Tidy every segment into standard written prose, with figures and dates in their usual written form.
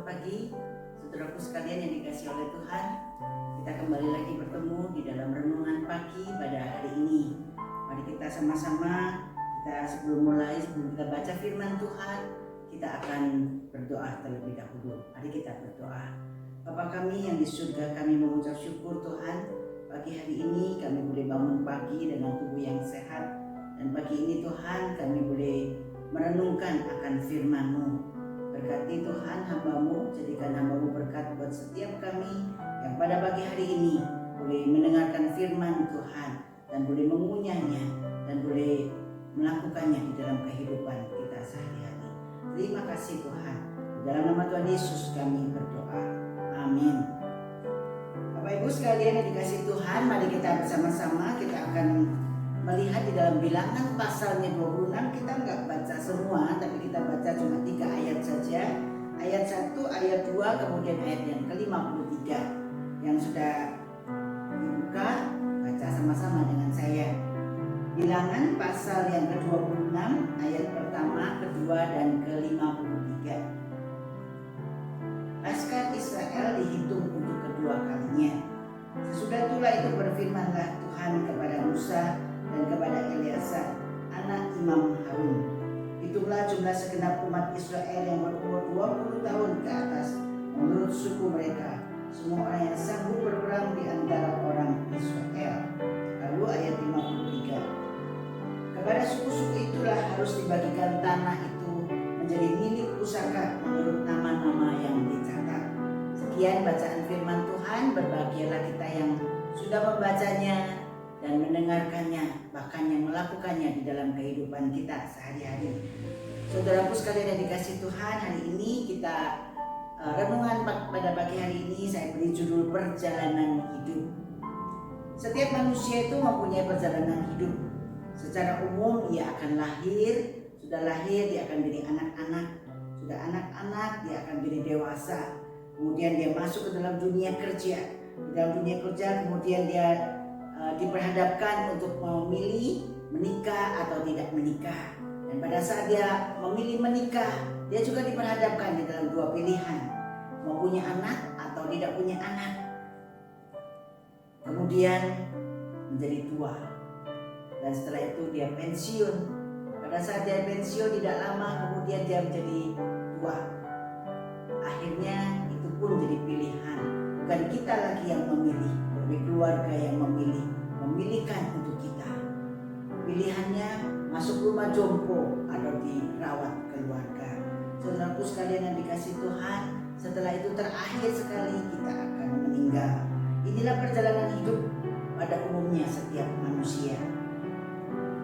Selamat pagi, saudaraku sekalian yang dikasihi oleh Tuhan. Kita kembali lagi bertemu di dalam renungan pagi pada hari ini. Mari kita sama-sama, sebelum kita baca firman Tuhan, kita akan berdoa terlebih dahulu. Mari kita berdoa. Bapa kami yang di surga, kami mengucap syukur Tuhan. Pagi hari ini kami boleh bangun pagi dengan tubuh yang sehat. Dan pagi ini Tuhan kami boleh merenungkan akan firman-Mu. Berkati Tuhan hamba-Mu, jadikan hamba-Mu berkat buat setiap kami yang pada pagi hari ini boleh mendengarkan firman Tuhan dan boleh mengunyahnya dan boleh melakukannya di dalam kehidupan kita sehari-hari. Terima kasih Tuhan. Di dalam nama Tuhan Yesus kami berdoa. Amin. Bapak Ibu sekalian yang dikasihi Tuhan, mari kita bersama-sama kita akan melihat di dalam Bilangan pasalnya 26. Kita nggak baca semua, tapi kita baca cuma 3 ayat saja. Ayat 1, ayat 2, kemudian ayat yang ke-53. Yang sudah dibuka, baca sama-sama dengan saya. Bilangan pasal yang ke-26, ayat pertama, kedua, dan ke-53. Paskah Israel dihitung untuk kedua kalinya. Sesudah itulah itu berfirmanlah Tuhan kepada Musa dan kepada Eleazar, anak Imam Harun. Itulah jumlah segenap umat Israel yang berumur 20 tahun ke atas menurut suku mereka, semua orang yang sanggup berperang di antara orang Israel. Lalu ayat 53. Kepada suku-suku itulah harus dibagikan tanah itu menjadi milik pusaka menurut nama-nama yang dicatat. Sekian bacaan firman Tuhan. Berbahagialah kita yang sudah membacanya dan mendengarkannya, bahkan yang melakukannya di dalam kehidupan kita sehari-hari. Saudaraku sekalian yang dikasihi Tuhan, hari ini kita renungan pada pagi hari ini saya beri judul perjalanan hidup. Setiap manusia itu mempunyai perjalanan hidup. Secara umum ia akan lahir, sudah lahir dia akan jadi anak-anak, sudah anak-anak dia akan jadi dewasa. Kemudian dia masuk ke dalam dunia kerja. Di dalam dunia kerja kemudian dia diperhadapkan untuk memilih menikah atau tidak menikah. Dan pada saat dia memilih menikah, dia juga diperhadapkan di dalam dua pilihan, mau punya anak atau tidak punya anak. Kemudian menjadi tua, dan setelah itu dia pensiun. Pada saat dia pensiun tidak lama kemudian dia menjadi tua. Akhirnya itu pun jadi pilihan, bukan kita lagi yang memilih, tapi keluarga yang memilihkan untuk kita. Pilihannya masuk rumah jompo atau dirawat keluarga. Saudaraku sekalian yang dikasihi Tuhan, setelah itu terakhir sekali kita akan meninggal. Inilah perjalanan hidup pada umumnya setiap manusia.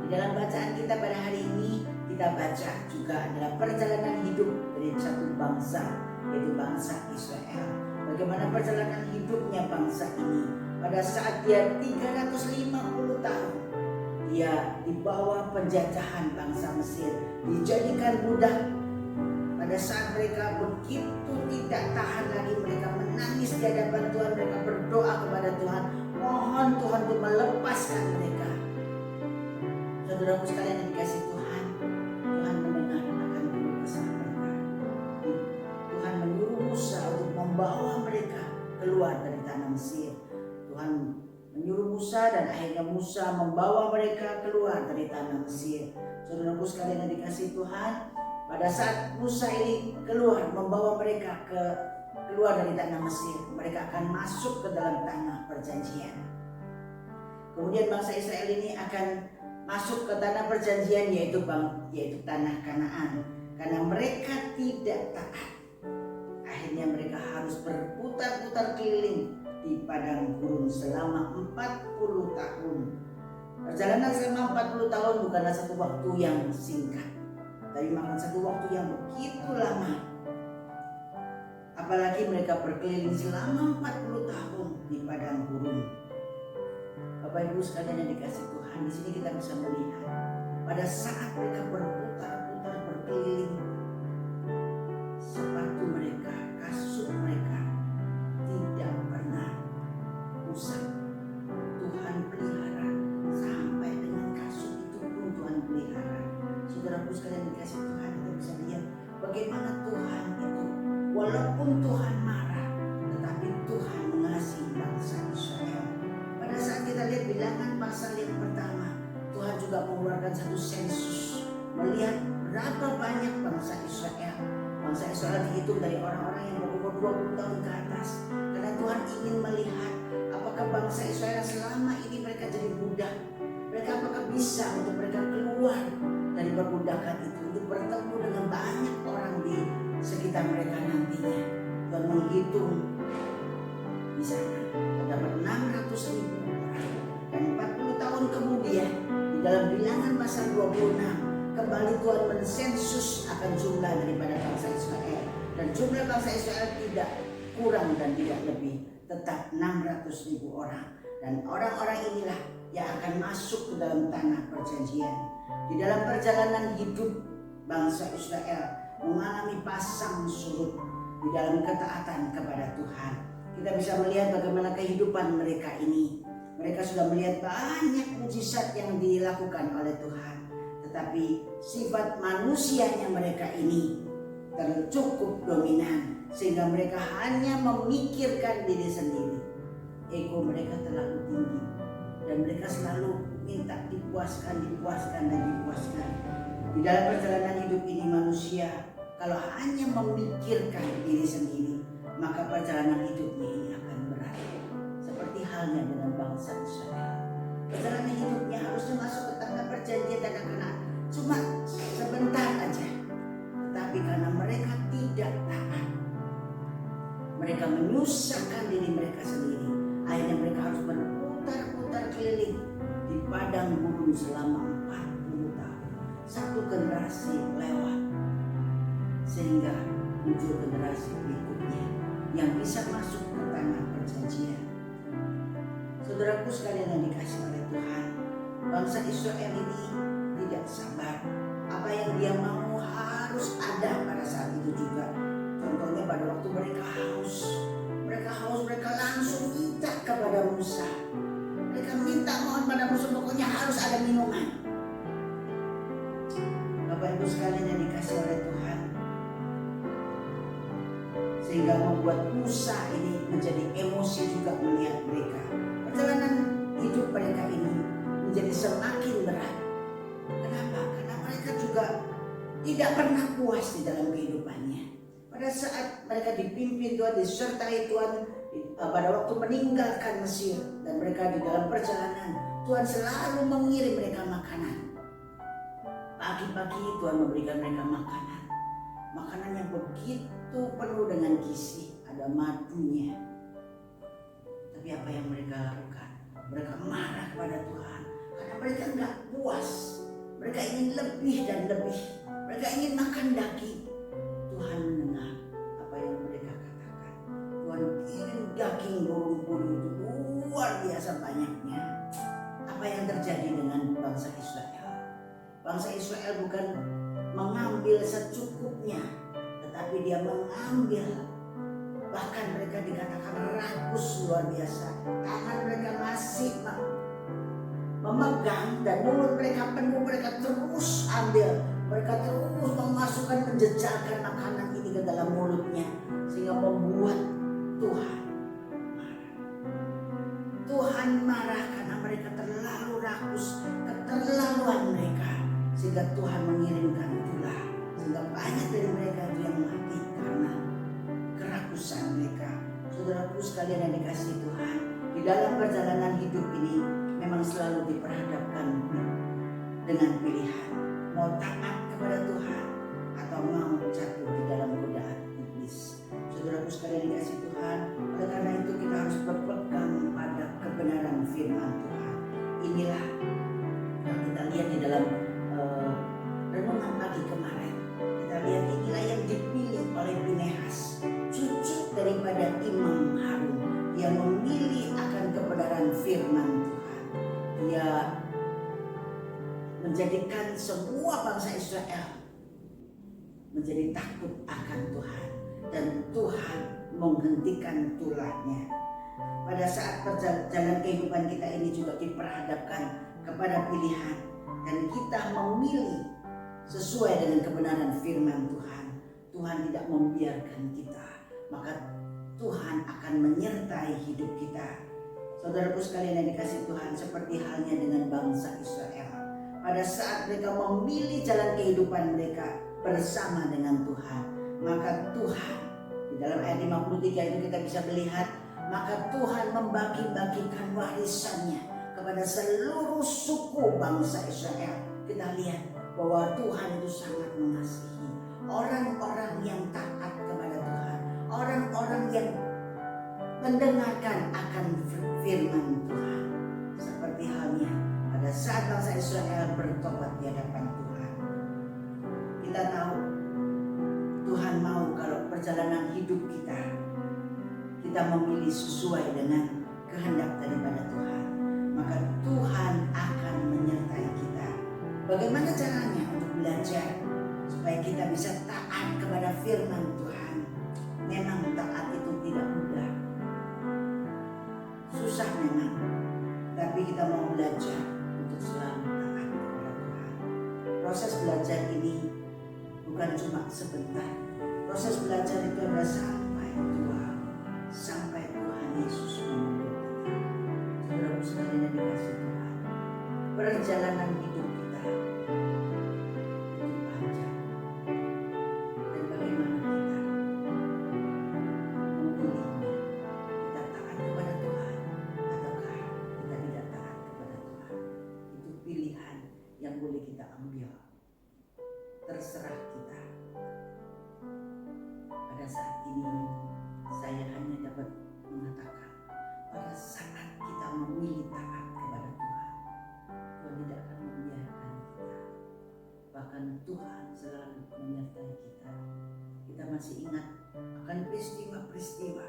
Di dalam bacaan kita pada hari ini, kita baca juga adalah perjalanan hidup dari satu bangsa, yaitu bangsa Israel. Bagaimana perjalanan hidupnya bangsa ini pada saat dia 350 tahun. Dia di bawah penjajahan bangsa Mesir, dijadikan budak. Pada saat mereka begitu tidak tahan lagi, mereka menangis di hadapan Tuhan, mereka berdoa kepada Tuhan, mohon Tuhan untuk melepaskan mereka. Saudaraku sekalian yang dikasihi Tuhan, Tuhan mendengar akan keluh kesah mereka. Tuhan menyuruh Musa untuk membawa mereka keluar dari tanah Mesir. Tuhan menyuruh Musa dan akhirnya Musa membawa mereka keluar dari tanah Mesir. Saudaraku sekalian yang dikasihi Tuhan, pada saat Musa ini keluar membawa mereka keluar dari tanah Mesir, mereka akan masuk ke dalam tanah perjanjian. Kemudian bangsa Israel ini akan masuk ke tanah perjanjian, yaitu tanah Kanaan. Karena mereka tidak taat, akhirnya mereka harus berputar-putar keliling di padang gurun selama 40 tahun. Perjalanan selama 40 tahun bukanlah satu waktu yang singkat, tapi makan satu waktu yang begitu lama. Apalagi mereka berkeliling selama 40 tahun di padang gurun. Bapak Ibu sekalian yang dikasihi Tuhan, di sini kita bisa melihat pada saat mereka berputar-putar berkeliling, sepatu mereka, kasut mereka tidak pernah rusak. Tuhan pelihara sampai dengan kasut itu pun Tuhan pelihara. Saudaraku sekalian dikasihi Tuhan, kita bisa lihat bagaimana Tuhan itu walaupun Tuhan marah, tetapi Tuhan mengasihi bangsa Israel. Pada saat kita lihat Bilangan pasal yang pertama, Tuhan juga mengeluarkan satu sensus melihat berapa banyak bangsa Israel. Bangsa Israel dihitung dari orang-orang yang berumur 20 tahun ke atas, karena Tuhan ingin melihat apakah bangsa Israel selama ini mereka jadi budak, mereka apakah bisa untuk mereka keluar dari perbudakan itu, untuk bertemu dengan banyak orang di sekitar mereka nantinya. Tuhan menghitung di sana terdapat 600.000 orang, dan 40 tahun kemudian di dalam Bilangan pasal 26 kembali Tuhan mensensus akan jumlah daripada bangsa Israel, dan jumlah bangsa Israel tidak kurang dan tidak lebih, tetap 600.000 orang. Dan orang-orang inilah yang akan masuk ke dalam tanah perjanjian. Di dalam perjalanan hidup bangsa Israel mengalami pasang surut di dalam ketaatan kepada Tuhan. Kita bisa melihat bagaimana kehidupan mereka ini. Mereka sudah melihat banyak mujizat yang dilakukan oleh Tuhan, tetapi sifat manusianya mereka ini cukup dominan, sehingga mereka hanya memikirkan diri sendiri. Ego mereka terlalu tinggi, dan mereka selalu minta dipuaskan dan dipuaskan. Di dalam perjalanan hidup ini manusia kalau hanya memikirkan diri sendiri, maka perjalanan hidupnya ini akan berat. Seperti halnya dengan bangsa Israel. Perjalanan hidupnya harusnya masuk ke tanah perjanjian dan Kanaan cuma sebentar aja. Tetapi karena mereka tidak taat, mereka menyusahkan diri mereka sendiri. Akhirnya mereka harus berputar-putar keliling di padang gurun selama 40 tahun. Satu generasi lewat, sehingga muncul generasi berikutnya yang bisa masuk ke tanah perjanjian. Saudaraku sekalian yang dikasihi oleh Tuhan, bangsa Israel ini tidak sabar. Apa yang dia mau harus ada pada saat itu juga. Contohnya pada waktu mereka haus, mereka langsung minta kepada Musa. Mereka minta mohon pada Musa, pokoknya harus ada minuman. Bapak Ibu sekalian yang dikasihi oleh Tuhan, sehingga membuat Musa ini menjadi emosi juga melihat mereka. Perjalanan hidup mereka ini menjadi semakin berat. Kenapa? Karena mereka juga tidak pernah puas di dalam kehidupannya. Pada saat mereka dipimpin Tuhan, disertai Tuhan pada waktu meninggalkan Mesir, dan mereka di dalam perjalanan, Tuhan selalu mengirim mereka makanan. Pagi-pagi Tuhan memberikan mereka makanan. Makanan yang begitu penuh dengan gizi, ada madunya. Tapi apa yang mereka lakukan? Mereka marah kepada Tuhan karena mereka nggak puas. Mereka ingin lebih dan lebih. Mereka ingin makan daging. Tuhan mendengar apa yang mereka katakan. Tuhan kirim daging burung puyuh itu luar biasa banyaknya. Apa yang terjadi dengan bangsa Israel? Bangsa Israel bukan mengambil secukupnya, tetapi dia mengambil. Bahkan mereka dikatakan rakus luar biasa. Tangan mereka masih memegang dan mulut mereka penuh. Mereka terus ambil. Mereka terus memasukkan, menjejakkan makanan ini ke dalam mulutnya, sehingga membuat Tuhan marah. Tuhan marah karena mereka terlalu rakus, keterlaluan mereka, sehingga Tuhan mengirimkan ulah, sehingga banyak dari mereka yang mati karena kerakusan mereka. Saudaraku sekalian yang dikasihi Tuhan, di dalam perjalanan hidup ini memang selalu diperhadapkan dengan pilihan, mau taat kepada Tuhan atau mau jatuh di dalam godaan iblis. Saudaraku sekalian yang dikasihi Tuhan, oleh karena itu kita harus berpegang pada kebenaran firman Tuhan. Inilah yang kita lihat di dalam renungan pagi kemarin. Kita lihat inilah yang dipilih oleh Pinehas, cucu daripada Imam Harun, yang memilih akan kebenaran firman Tuhan. Dia menjadikan semua bangsa Israel menjadi takut akan Tuhan, dan Tuhan menghentikan tulahnya. Pada saat perjalanan kehidupan kita ini juga diperhadapkan kepada pilihan, dan kita memilih sesuai dengan kebenaran firman Tuhan. Tuhan tidak membiarkan kita maka Tuhan akan menyertai hidup kita. Saudaraku sekalian yang dikasihi Tuhan, seperti halnya dengan bangsa Israel. Pada saat mereka memilih jalan kehidupan mereka bersama dengan Tuhan, maka Tuhan, di dalam ayat 53 itu kita bisa melihat, maka Tuhan membagi-bagikan warisannya kepada seluruh suku bangsa Israel. Kita lihat bahwa Tuhan itu sangat mengasihi orang-orang yang taat kepada Tuhan, orang-orang yang mendengarkan akan firman Tuhan. Seperti halnya pada saat bangsa Israel bertobat di hadapan Tuhan. Kita tahu Tuhan mau kalau perjalanan hidup kita memilih sesuai dengan kehendak daripada Tuhan, maka Tuhan akan menyertai kita. Bagaimana caranya untuk belajar supaya kita bisa taat kepada firman Tuhan? Memang taat itu tidak mudah, susah memang, tapi kita mau belajar untuk selalu taat kepada Tuhan. Proses belajar ini bukan cuma sebentar. Proses belajar itu adalah sampai tua, sampai Tuhan Yesus memanggil kita. Saudara sekalian yang dikasihi Tuhan, perjalanan hidup kita itu panjang. Dan bagaimana kita memilihnya? Kita taat kepada Tuhan ataukah kita tidak taat kepada Tuhan? Itu pilihan yang boleh kita ambil. Terserah kita. Pada saat ini saya hanya dapat mengatakan, pada saat kita memilih taat kepada Tuhan, Tuhan tidak akan membiarkan kita. Bahkan Tuhan selalu menyertai kita. Kita masih ingat akan peristiwa-peristiwa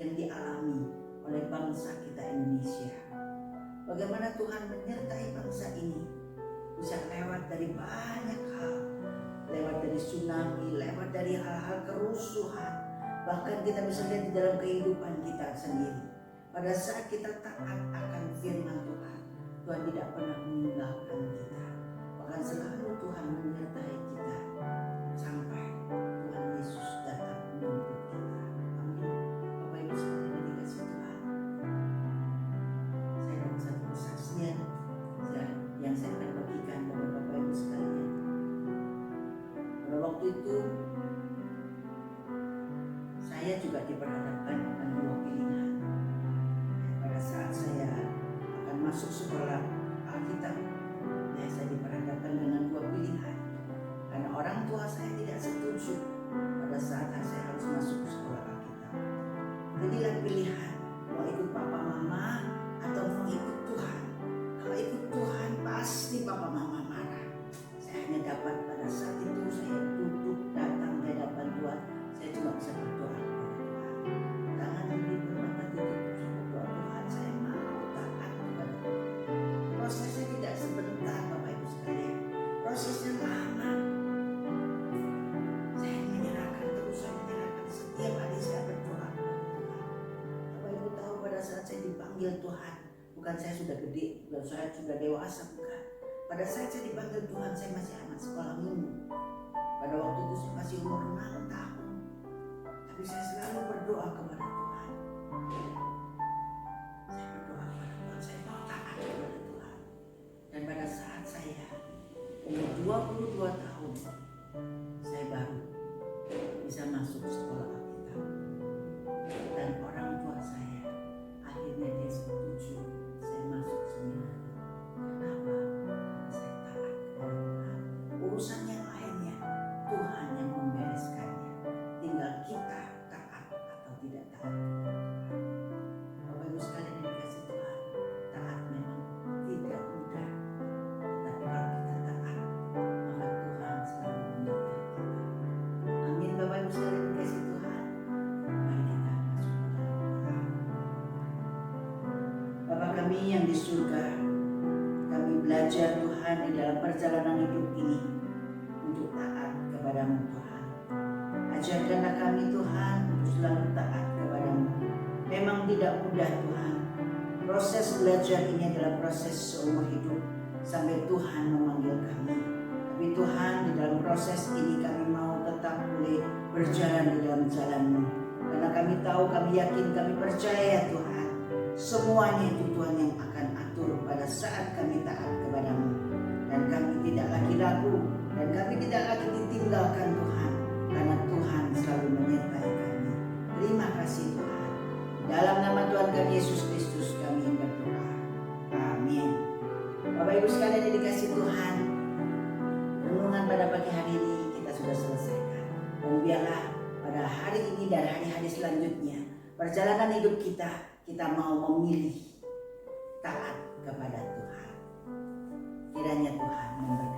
yang dialami oleh bangsa kita Indonesia. Bagaimana Tuhan menyertai bangsa ini, bisa lewat dari banyak hal, lewat dari tsunami, lewat dari hal-hal kerusuhan, bahkan kita bisa lihat di dalam kehidupan kita sendiri. Pada saat kita taat akan firman Tuhan, Tuhan tidak pernah meninggalkan kita, bahkan selalu Tuhan menyertai kita sampai Tuhan Yesus datang menjemput kita. Amin. Bapak Ibu sekalian yang dikasihi Tuhan, saya dapat satu kesaksian yang saya akan bagikan kepada Bapak Ibu sekalian. Pada waktu itu saya juga diperhadapkan dengan dua pilihan. Pada saat saya akan masuk sekolah Alkitab, saya diperhadapkan dengan dua pilihan. Karena orang tua saya tidak setuju pada saat saya harus masuk sekolah Alkitab. Jadilah pilihan, mau ikut papa mama atau mau ikut Tuhan. Kalau ikut Tuhan pasti papa mama marah. Saya hanya dapat pada saat itu saya duduk datang di hadapan Tuhan, saya cuma bisa berdoa kepada Tuhan. Tangan diberi mata ditutup, saya berdoa, Tuhan saya mau taat kepada Tuhan. Prosesnya tidak sebentar Bapak Ibu sekalian, prosesnya lama. Saya menyerahkan terus, saya menyerahkan setiap hari saya berdoa kepada Tuhan. Bapak Ibu tahu pada saat saya dipanggil Tuhan, bukan saya sudah gede, bukan saya sudah dewasa, bukan. Pada saat saya dipanggil Tuhan, saya masih anak sekolah minggu. Pada waktu itu saya masih umur 6 tahun. Tapi saya selalu berdoa kepada Tuhan. Saya berdoa kepada Tuhan, saya mau taat kepada Tuhan. Dan pada saat saya umur 22 tahun, saya baru bisa masuk sekolah Alkitab. Dan orang tua saya akhirnya dia setuju saya masuk seminar. Kenapa? Saya taat kepada Tuhan. Urusan yang lainnya Tuhan yang membereskannya. Tinggal kita taat atau tidak taat kepada Tuhan. Bapak Ibu sekalian yang dikasihi Tuhan, taat memang tidak mudah. Tapi kalau kita taat, maka Tuhan selalu menyertai kita. Amin Bapak Ibu sekalian yang dikasihi Tuhan. Mari kita masuk ke dalam doa. Bapa kami yang di surga, kami belajar Tuhan di dalam perjalanan hidup ini untuk taat kepadamu Tuhan. Ajarkanlah kami Tuhan untuk selalu taat kepadamu. Memang tidak mudah Tuhan. Proses belajar ini adalah proses seumur hidup sampai Tuhan memanggil kami. Tapi Tuhan, di dalam proses ini kami mau tetap boleh berjalan di dalam jalan-Mu. Karena kami tahu, kami yakin, kami percaya Tuhan, semuanya itu Tuhan yang akan atur pada saat kami taat kepadamu. Dan kami tidak lagi ragu, dan kami tidak lagi ditinggalkan Tuhan, karena Tuhan selalu menyertai kami. Terima kasih Tuhan. Dalam nama Tuhan kami Yesus Kristus kami berdoa. Amin. Bapak Ibu sekalian yang dikasih Tuhan, renungan pada pagi hari ini kita sudah selesaikan. Dan biarlah pada hari ini dan hari-hari selanjutnya, perjalanan hidup kita mau memilih taat kepada Tuhan. Kiranya Tuhan memberkati.